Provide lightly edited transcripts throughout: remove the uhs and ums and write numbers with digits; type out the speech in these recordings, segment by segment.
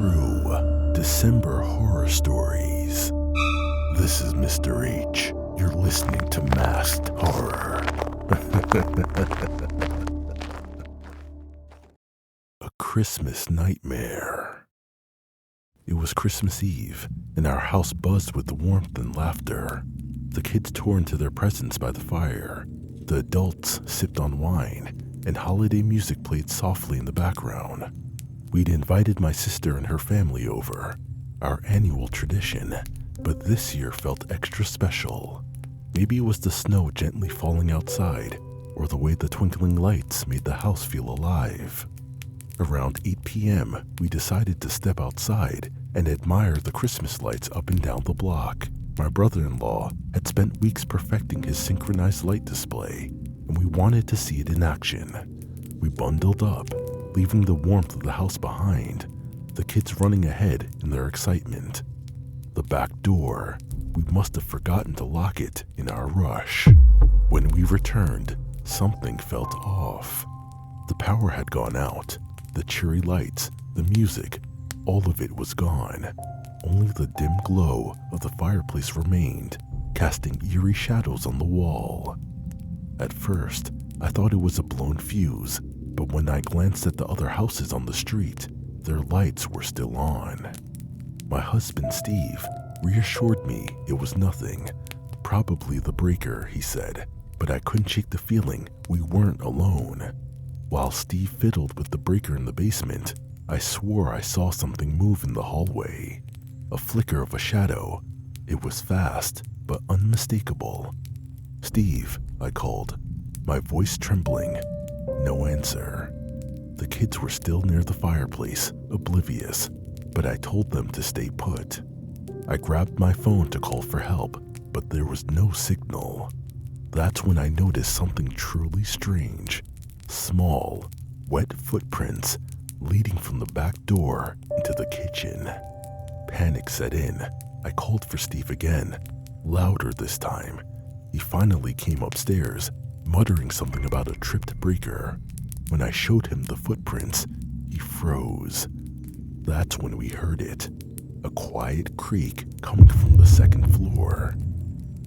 true December horror stories. This is Mr. H. You're listening to Masked Horror. A Christmas Nightmare. It was Christmas Eve, and our house buzzed with warmth and laughter. The kids tore into their presents by the fire. The adults sipped on wine, and holiday music played softly in the background. We'd invited my sister and her family over, our annual tradition, but this year felt extra special. Maybe it was the snow gently falling outside, or the way the twinkling lights made the house feel alive. Around 8 p.m., we decided to step outside and admire the Christmas lights up and down the block. My brother-in-law had spent weeks perfecting his synchronized light display, and we wanted to see it in action. We bundled up, leaving the warmth of the house behind, the kids running ahead in their excitement. The back door, we must have forgotten to lock it in our rush. When we returned, something felt off. The power had gone out, the cheery lights, the music, all of it was gone. Only the dim glow of the fireplace remained, casting eerie shadows on the wall. At first, I thought it was a blown fuse, but when I glanced at the other houses on the street, their lights were still on. My husband, Steve, reassured me it was nothing. Probably the breaker, he said, but I couldn't shake the feeling we weren't alone. While Steve fiddled with the breaker in the basement, I swore I saw something move in the hallway. A flicker of a shadow. It was fast, but unmistakable. "Steve," I called, my voice trembling. No answer. The kids were still near the fireplace, oblivious, but I told them to stay put. I grabbed my phone to call for help, but there was no signal. That's when I noticed something truly strange. Small, wet footprints leading from the back door into the kitchen. Panic set in. I called for Steve again, louder this time. He finally came upstairs, muttering something about a tripped breaker. When I showed him the footprints, he froze. That's when we heard it, a quiet creak coming from the second floor.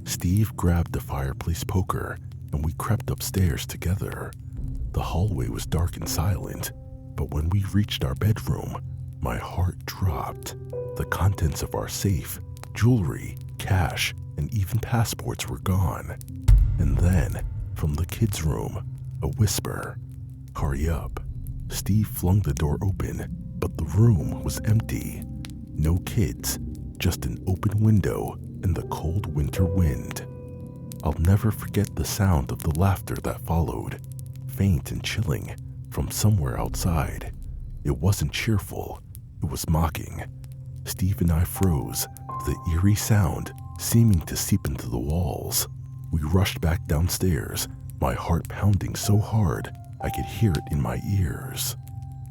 Steve grabbed the fireplace poker, and we crept upstairs together. The hallway was dark and silent, but when we reached our bedroom, my heart dropped. The contents of our safe, jewelry, cash, and even passports were gone. And then, from the kids' room, a whisper, "Hurry up." Steve flung the door open, but the room was empty. No kids, just an open window and the cold winter wind. I'll never forget the sound of the laughter that followed, faint and chilling, from somewhere outside. It wasn't cheerful, it was mocking. Steve and I froze, the eerie sound seeming to seep into the walls. We rushed back downstairs, my heart pounding so hard I could hear it in my ears.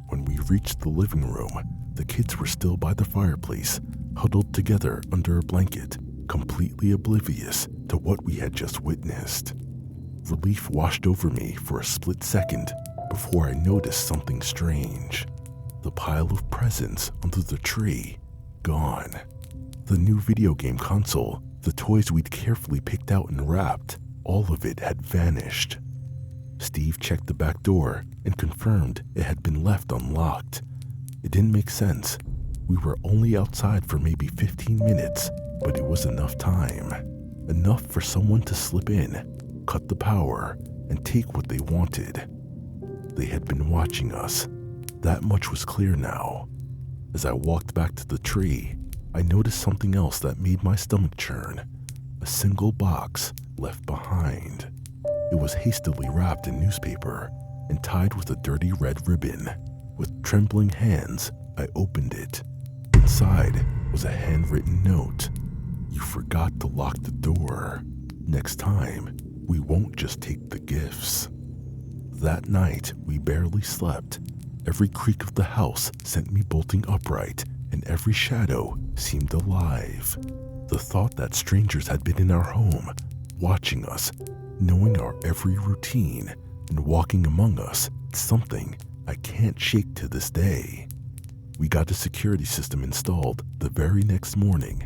When we reached the living room, the kids were still by the fireplace, huddled together under a blanket, completely oblivious to what we had just witnessed. Relief washed over me for a split second before I noticed something strange. The pile of presents under the tree, gone. The new video game console, the toys we'd carefully picked out and wrapped, all of it had vanished. Steve checked the back door and confirmed it had been left unlocked. It didn't make sense. We were only outside for maybe 15 minutes, but it was enough time. Enough for someone to slip in, cut the power, and take what they wanted. They had been watching us. That much was clear now. As I walked back to the tree, I noticed something else that made my stomach churn. A single box left behind. It was hastily wrapped in newspaper and tied with a dirty red ribbon. With trembling hands, I opened it. Inside was a handwritten note. "You forgot to lock the door. Next time, we won't just take the gifts." That night, we barely slept. Every creak of the house sent me bolting upright, and every shadow seemed alive. The thought that strangers had been in our home, watching us, knowing our every routine, and walking among us, is something I can't shake to this day. We got a security system installed the very next morning.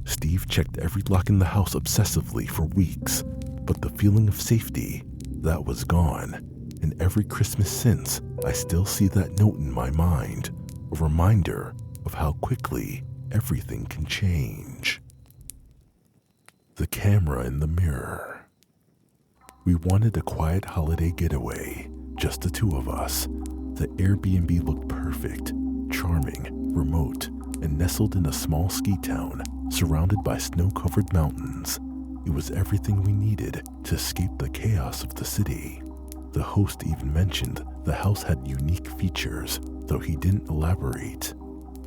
Steve checked every lock in the house obsessively for weeks, but the feeling of safety, that was gone. And every Christmas since, I still see that note in my mind, a reminder of how quickly everything can change. The camera in the mirror. We wanted a quiet holiday getaway, just the two of us. The Airbnb looked perfect, charming, remote, and nestled in a small ski town surrounded by snow-covered mountains. It was everything we needed to escape the chaos of the city. The host even mentioned the house had unique features, though he didn't elaborate.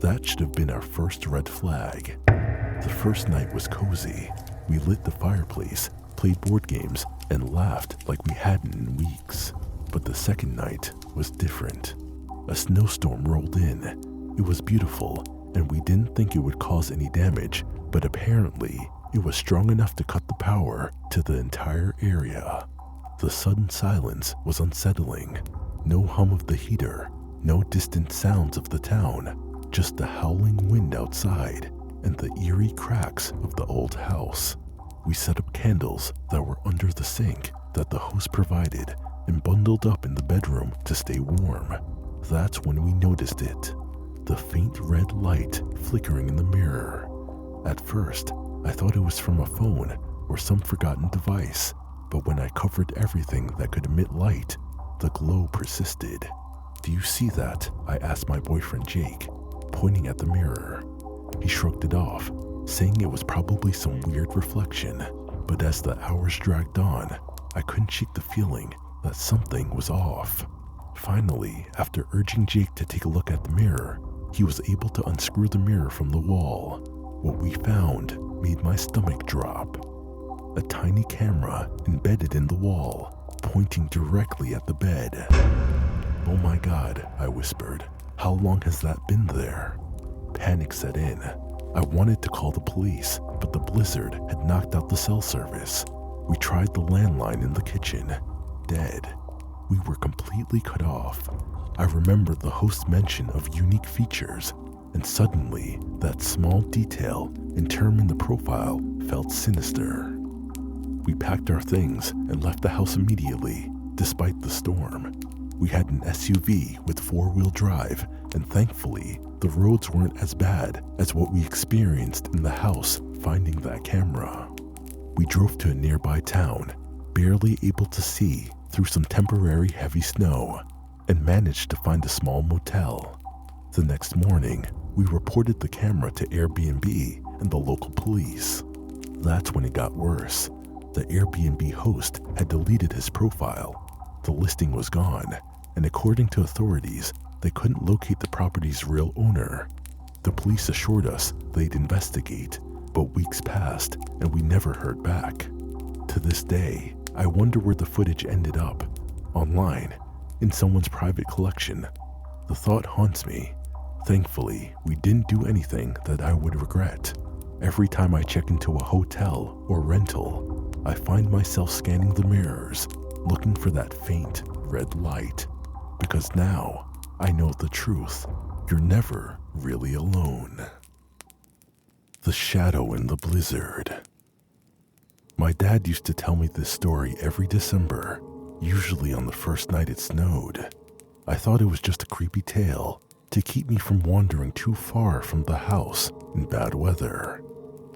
That should have been our first red flag. The first night was cozy. We lit the fireplace, played board games, and laughed like we hadn't in weeks. But the second night was different. A snowstorm rolled in. It was beautiful, and we didn't think it would cause any damage, but apparently it was strong enough to cut the power to the entire area. The sudden silence was unsettling. No hum of the heater, no distant sounds of the town, just the howling wind outside and the eerie cracks of the old house. We set up candles that were under the sink that the host provided and bundled up in the bedroom to stay warm. That's when we noticed it. The faint red light flickering in the mirror. At first, I thought it was from a phone or some forgotten device, but when I covered everything that could emit light, the glow persisted. "Do you see that?" I asked my boyfriend Jake, pointing at the mirror. He shrugged it off, saying it was probably some weird reflection, but as the hours dragged on, I couldn't shake the feeling that something was off. Finally, after urging Jake to take a look at the mirror, he was able to unscrew the mirror from the wall. What we found made my stomach drop. A tiny camera embedded in the wall, pointing directly at the bed. "Oh my God," I whispered. "How long has that been there?" Panic set in. I wanted to call the police, but the blizzard had knocked out the cell service. We tried the landline in the kitchen. Dead. We were completely cut off. I remembered the host's mention of unique features, and suddenly, that small detail and term in the profile felt sinister. We packed our things and left the house immediately, despite the storm. We had an SUV with 4-wheel drive, and thankfully, the roads weren't as bad as what we experienced in the house finding that camera. We drove to a nearby town, barely able to see through some temporary heavy snow, and managed to find a small motel. The next morning, we reported the camera to Airbnb and the local police. That's when it got worse. The Airbnb host had deleted his profile. The listing was gone, and according to authorities, they couldn't locate the property's real owner. The police assured us they'd investigate, but weeks passed and we never heard back. To this day, I wonder where the footage ended up. Online, in someone's private collection. The thought haunts me. Thankfully, we didn't do anything that I would regret. Every time I check into a hotel or rental, I find myself scanning the mirrors, looking for that faint red light. Because now, I know the truth. You're never really alone. The shadow in the blizzard. My dad used to tell me this story every December, usually on the first night it snowed. I thought it was just a creepy tale to keep me from wandering too far from the house in bad weather.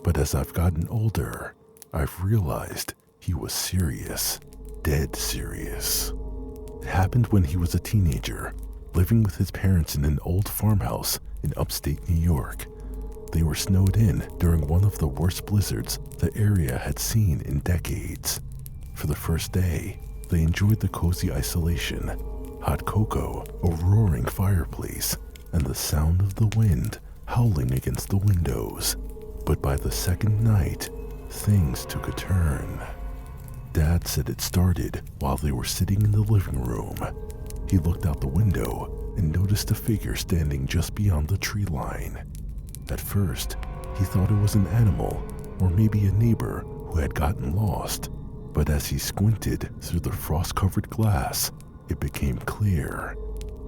But as I've gotten older, I've realized he was serious, dead serious. It happened when he was a teenager, living with his parents in an old farmhouse in upstate New York. They were snowed in during one of the worst blizzards the area had seen in decades. For the first day, they enjoyed the cozy isolation, hot cocoa, a roaring fireplace, and the sound of the wind howling against the windows. But by the second night, things took a turn. Dad said it started while they were sitting in the living room. He looked out the window and noticed a figure standing just beyond the tree line. At first, he thought it was an animal or maybe a neighbor who had gotten lost. But as he squinted through the frost-covered glass, it became clear.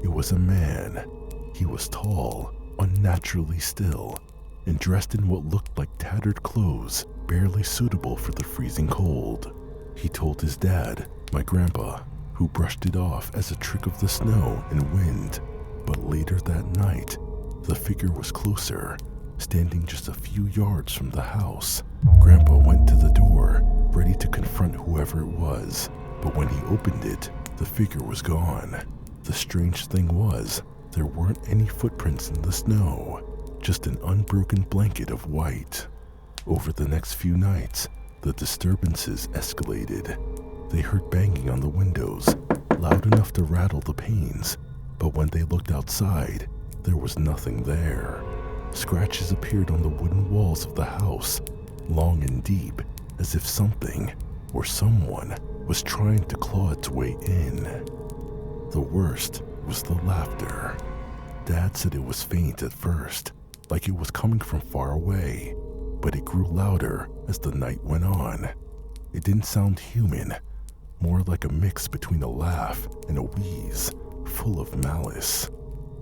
It was a man. He was tall, unnaturally still, and dressed in what looked like tattered clothes, barely suitable for the freezing cold. He told his dad, my grandpa, who brushed it off as a trick of the snow and wind. But later that night, the figure was closer, standing just a few yards from the house. Grandpa went to the door, ready to confront whoever it was, but when he opened it, the figure was gone. The strange thing was, there weren't any footprints in the snow, just an unbroken blanket of white. Over the next few nights, the disturbances escalated. They heard banging on the windows, loud enough to rattle the panes, but when they looked outside, there was nothing there. Scratches appeared on the wooden walls of the house, long and deep, as if something or someone was trying to claw its way in. The worst was the laughter. Dad said it was faint at first, like it was coming from far away, but it grew louder as the night went on. It didn't sound human, more like a mix between a laugh and a wheeze, full of malice.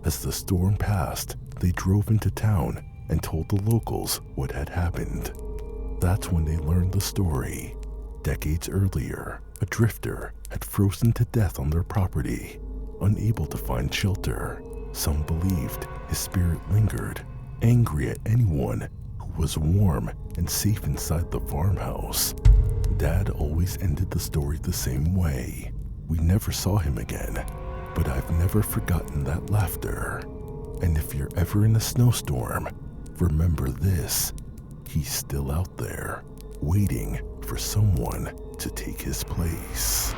As the storm passed, they drove into town and told the locals what had happened. That's when they learned the story. Decades earlier, a drifter had frozen to death on their property, unable to find shelter. Some believed his spirit lingered, angry at anyone who was warm and safe inside the farmhouse. Dad always ended the story the same way. We never saw him again, but I've never forgotten that laughter. And if you're ever in a snowstorm, remember this: he's still out there, waiting for someone to take his place.